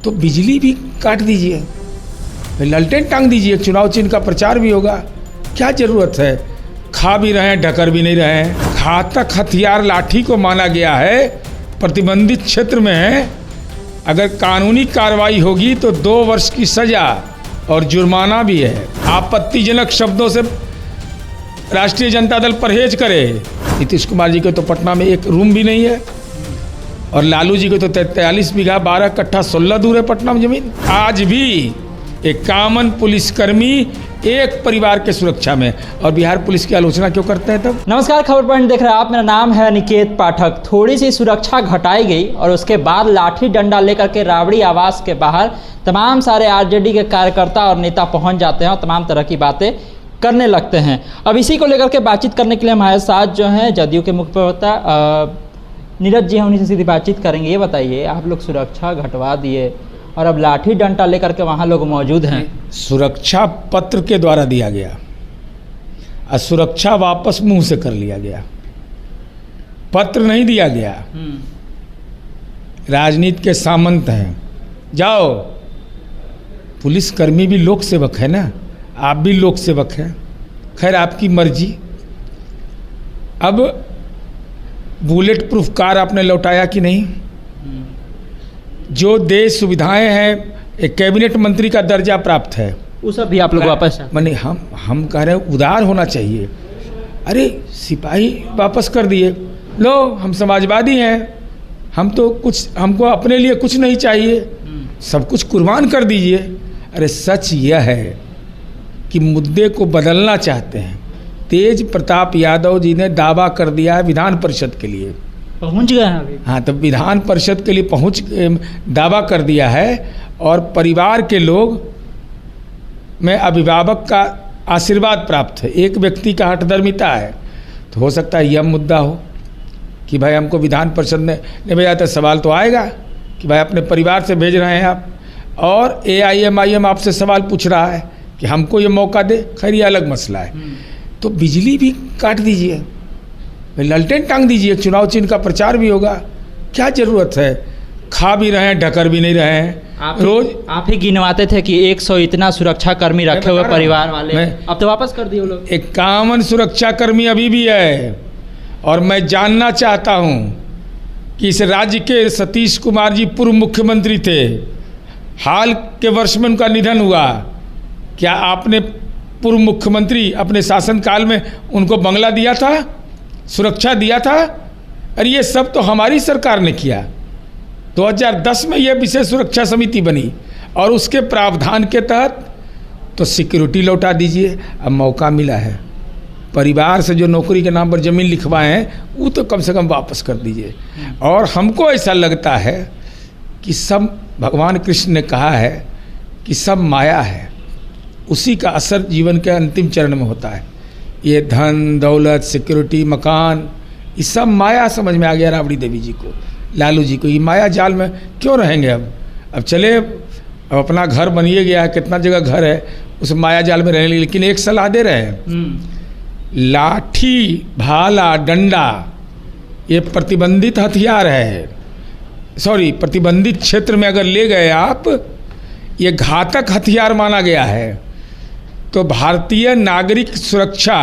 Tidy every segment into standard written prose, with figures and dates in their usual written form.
तो बिजली भी काट दीजिए, लालटेन टांग दीजिए, चुनाव चिन्ह का प्रचार भी होगा। क्या जरूरत है? खा भी रहे हैं, ढकर भी नहीं रहे हैं। घातक हथियार लाठी को माना गया है, प्रतिबंधित क्षेत्र में है। अगर कानूनी कार्रवाई होगी तो 2 वर्ष की सजा और जुर्माना भी है। आपत्तिजनक शब्दों से राष्ट्रीय जनता दल परहेज करे। नीतीश कुमार जी को तो पटना में एक रूम भी नहीं है, और लालू जी को तो 43 बीघा 12 कट्ठा 16 दूर है पटना में जमीन। आज भी एक कॉमन पुलिसकर्मी एक परिवार के सुरक्षा में, और बिहार पुलिस की आलोचना क्यों करते हैं तब? नमस्कार, खबर पॉइंट देख रहे हैं आप। मेरा नाम है निकेत पाठक। थोड़ी सी सुरक्षा घटाई गई और उसके बाद लाठी डंडा लेकर के राबड़ी आवास के बाहर तमाम सारे आरजेडी के कार्यकर्ता और नेता पहुंच जाते हैं और तमाम तरह की बातें करने लगते हैं। अब इसी को लेकर के बातचीत करने के लिए हमारे साथ जो हैं जदयू के मुख्य प्रवक्ता नीरज जी हैं, उन्हीं से सीधी बातचीत करेंगे। ये बताइए, आप लोग सुरक्षा घटवा दिए और अब लाठी डंडा लेकर के वहाँ लोग मौजूद हैं। सुरक्षा पत्र के द्वारा दिया गया और सुरक्षा वापस मुंह से कर लिया गया, पत्र नहीं दिया गया। राजनीति के सामंत हैं, जाओ। पुलिसकर्मी भी लोक सेवक है ना, आप भी लोक सेवक हैं। खैर, आपकी मर्जी। अब बुलेट प्रूफ कार आपने लौटाया कि नहीं? जो देश सुविधाएं हैं, एक कैबिनेट मंत्री का दर्जा प्राप्त है, वो सब भी आप लोग वापस? माने हम कह रहे हैं उदार होना चाहिए। अरे सिपाही वापस कर दिए, लो हम समाजवादी हैं, हम तो कुछ, हमको अपने लिए कुछ नहीं चाहिए, सब कुछ कुर्बान कर दीजिए। अरे सच यह है कि मुद्दे को बदलना चाहते हैं। तेज प्रताप यादव जी ने दावा कर दिया है विधान परिषद के लिए, पहुंच गए हैं अभी। हाँ, तो विधान परिषद के लिए दावा कर दिया है, और परिवार के लोग में अभिभावक का आशीर्वाद प्राप्त है। एक व्यक्ति का हठधर्मिता है, तो हो सकता है यह मुद्दा हो कि भाई हमको विधान परिषद ने नहीं भेजा, तो सवाल तो आएगा कि भाई अपने परिवार से भेज रहे हैं आप, और AIM आपसे सवाल पूछ रहा है कि हमको ये मौका दे। खैर, ये अलग मसला है। तो बिजली भी काट दीजिए, लालटेन टांग दीजिए, चुनाव चिन्ह का प्रचार भी होगा। क्या जरूरत है? खा भी रहे हैं, ढकर भी नहीं रहे हैं। रोज आप ही गिनवाते थे कि 100 इतना सुरक्षा कर्मी रखे हुए परिवार वाले, अब तो वापस कर दिए वो लोग। एक कॉमन सुरक्षा कर्मी अभी भी है, और मैं जानना चाहता हूं कि इस राज्य के सतीश कुमार जी पूर्व मुख्यमंत्री थे, हाल के वर्ष में उनका निधन हुआ। क्या आपने पूर्व मुख्यमंत्री अपने शासनकाल में उनको बंगला दिया था, सुरक्षा दिया था? अरे ये सब तो हमारी सरकार ने किया। 2010 में यह विशेष सुरक्षा समिति बनी, और उसके प्रावधान के तहत तो सिक्योरिटी लौटा दीजिए। अब मौका मिला है, परिवार से जो नौकरी के नाम पर ज़मीन लिखवाए हैं वो तो कम से कम वापस कर दीजिए। और हमको ऐसा लगता है कि सब, भगवान कृष्ण ने कहा है कि सब माया है, उसी का असर जीवन के अंतिम चरण में होता है। ये धन दौलत, सिक्योरिटी, मकान, ये सब माया समझ में आ गया राबड़ी देवी जी को, लालू जी को। ये माया जाल में क्यों रहेंगे? अब चले, अब अपना घर बनिए गया है, कितना जगह घर है, उस माया जाल में रहने। लेकिन एक सलाह दे रहे हैं, लाठी, भाला, डंडा ये प्रतिबंधित हथियार है। सॉरी, प्रतिबंधित क्षेत्र में अगर ले गए आप, ये घातक हथियार माना गया है। तो भारतीय नागरिक सुरक्षा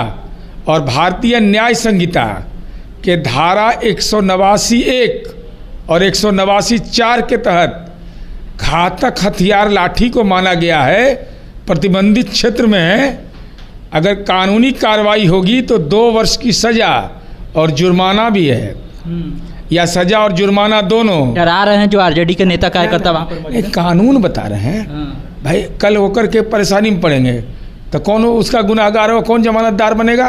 और भारतीय न्याय संहिता के धारा 189(1) और 189(4) के तहत घातक हथियार लाठी को माना गया है, प्रतिबंधित क्षेत्र में है। अगर कानूनी कार्रवाई होगी तो 2 वर्ष की सजा और जुर्माना भी है, या सजा और जुर्माना दोनों। डरा रहे हैं जो आरजेडी के नेता कार्यकर्ता वहाँ पर। एक कानून बता रहे हैं भाई, कल होकर के परेशानी में पड़ेंगे तो कौन उसका गुनाहगार हो, कौन जमानतदार बनेगा?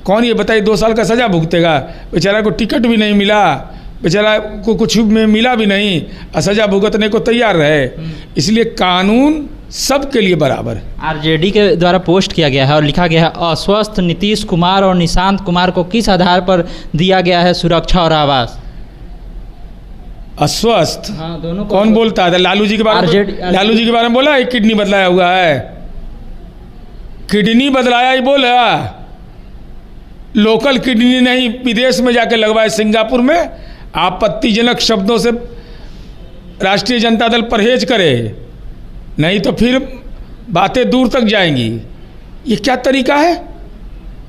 कौन ये बताइए? 2 साल का सजा भुगतेगा, बेचारा को टिकट भी नहीं मिला, बेचारा को कुछ में मिला भी नहीं, और सजा भुगतने को तैयार रहे। इसलिए कानून सबके लिए बराबर है। आरजेडी के द्वारा पोस्ट किया गया है और लिखा गया है, अस्वस्थ नीतीश कुमार और निशांत कुमार को किस आधार पर दिया गया है सुरक्षा और आवास? अस्वस्थ? हाँ, दोनों। कौन बोलता है? लालू जी के बारे में, लालू जी के बारे में बोला है किडनी बदलाया हुआ है, किडनी बदलाया ही बोला। लोकल किडनी नहीं, विदेश में जाके लगवाए, सिंगापुर में। आपत्तिजनक शब्दों से राष्ट्रीय जनता दल परहेज करे, नहीं तो फिर बातें दूर तक जाएंगी। ये क्या तरीका है?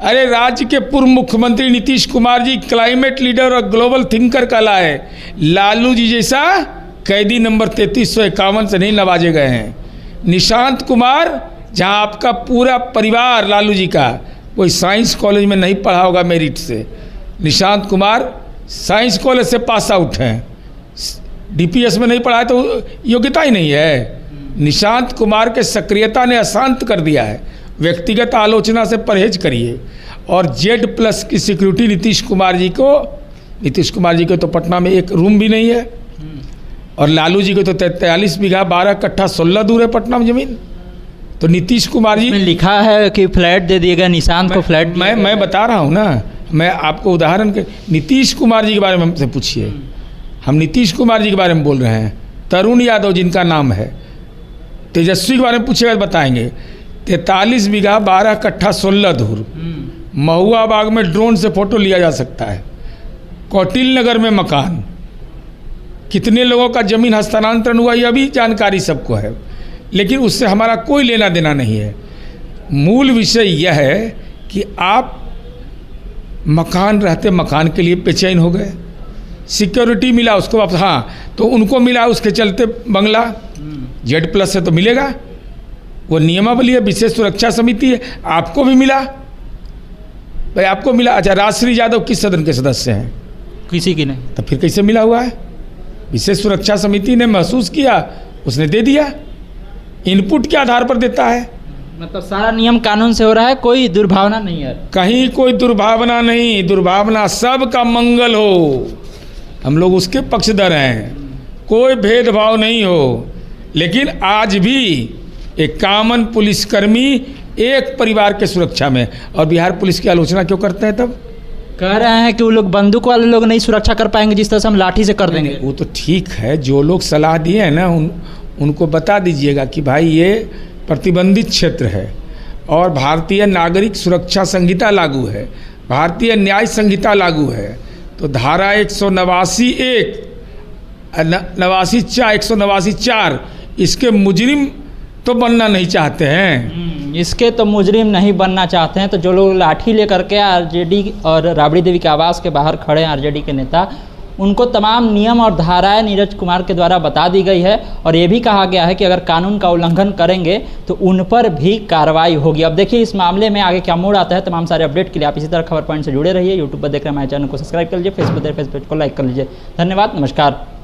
अरे राज्य के पूर्व मुख्यमंत्री नीतीश कुमार जी क्लाइमेट लीडर और ग्लोबल थिंकर कहलाए, लालू जी जैसा कैदी नंबर 3351 से नहीं नवाजे गए हैं। निशांत कुमार, जहां आपका पूरा परिवार लालू जी का कोई साइंस कॉलेज में नहीं पढ़ा होगा मेरिट से, निशांत कुमार साइंस कॉलेज से पास आउट हैं, डीपीएस में नहीं पढ़ा है तो योग्यता ही नहीं है। निशांत कुमार के सक्रियता ने अशांत कर दिया है। व्यक्तिगत आलोचना से परहेज करिए। और Z+ की सिक्योरिटी नीतीश कुमार जी को तो पटना में एक रूम भी नहीं है, और लालू जी को तो 43 बीघा 12 कट्ठा 16 दूर है पटना में ज़मीन। तो नीतीश कुमार जी में लिखा है कि फ्लैट दे दिएगा, निशांत को फ्लैट। मैं बता रहा हूँ ना, मैं आपको उदाहरण के नीतीश कुमार जी के बारे में हमसे पूछिए। हम नीतीश कुमार जी के बारे में बोल रहे हैं। तरुण यादव जिनका नाम है, तेजस्वी के बारे में पूछेगा तो बताएंगे। 43 बीघा 12 कट्ठा 16 धूर, महुआ बाग में ड्रोन से फोटो लिया जा सकता है। कौटिल नगर में मकान, कितने लोगों का जमीन हस्तांतरण हुआ ये भी जानकारी सबको है, लेकिन उससे हमारा कोई लेना देना नहीं है। मूल विषय यह है कि आप मकान रहते मकान के लिए बेचैन हो गए, सिक्योरिटी मिला उसको वापस, हाँ तो उनको मिला उसके चलते बंगला। Z+ से तो मिलेगा, वो नियमावली है, विशेष सुरक्षा समिति है, आपको भी मिला भाई, आपको मिला। अच्छा, राजश्री यादव किस सदन के सदस्य हैं? किसी की नहीं, तो फिर कैसे मिला हुआ है? विशेष सुरक्षा समिति ने महसूस किया, उसने दे दिया। इनपुट के आधार पर देता है। मतलब सारा नियम कानून से हो रहा है, कोई दुर्भावना नहीं है कहीं, कोई दुर्भावना नहीं। दुर्भावना सबका मंगल हो, हम लोग उसके पक्षधर हैं, कोई भेदभाव नहीं हो। लेकिन आज भी एक कॉमन पुलिसकर्मी एक परिवार के सुरक्षा में, और बिहार पुलिस की आलोचना क्यों करते हैं? तब कह रहे हैं कि वो लोग बंदूक वाले लोग नहीं सुरक्षा कर पाएंगे जिस तरह से हम लाठी से कर देंगे। वो तो ठीक है, जो लोग सलाह दिए हैं ना उनको बता दीजिएगा कि भाई ये प्रतिबंधित क्षेत्र है और भारतीय नागरिक सुरक्षा संहिता लागू है, भारतीय न्याय संहिता लागू है। तो धारा 189(4) इसके मुजरिम तो बनना नहीं चाहते हैं। इसके तो मुजरिम नहीं बनना चाहते हैं। तो जो लोग लाठी लेकर के आरजेडी और राबड़ी देवी के आवास के बाहर खड़े हैं आरजेडी के नेता, उनको तमाम नियम और धाराएं नीरज कुमार के द्वारा बता दी गई है, और ये भी कहा गया है कि अगर कानून का उल्लंघन करेंगे तो उन पर भी कार्रवाई होगी। अब देखिए इस मामले में आगे क्या मोड़ आता है। तमाम सारे अपडेट के लिए आप इसी तरह खबर पॉइंट से जुड़े रहिए। यूट्यूब पर देख रहे हैं हमारे चैनल को सब्सक्राइब कर लीजिए, फेसबुक पेज को लाइक कर लीजिए। धन्यवाद, नमस्कार।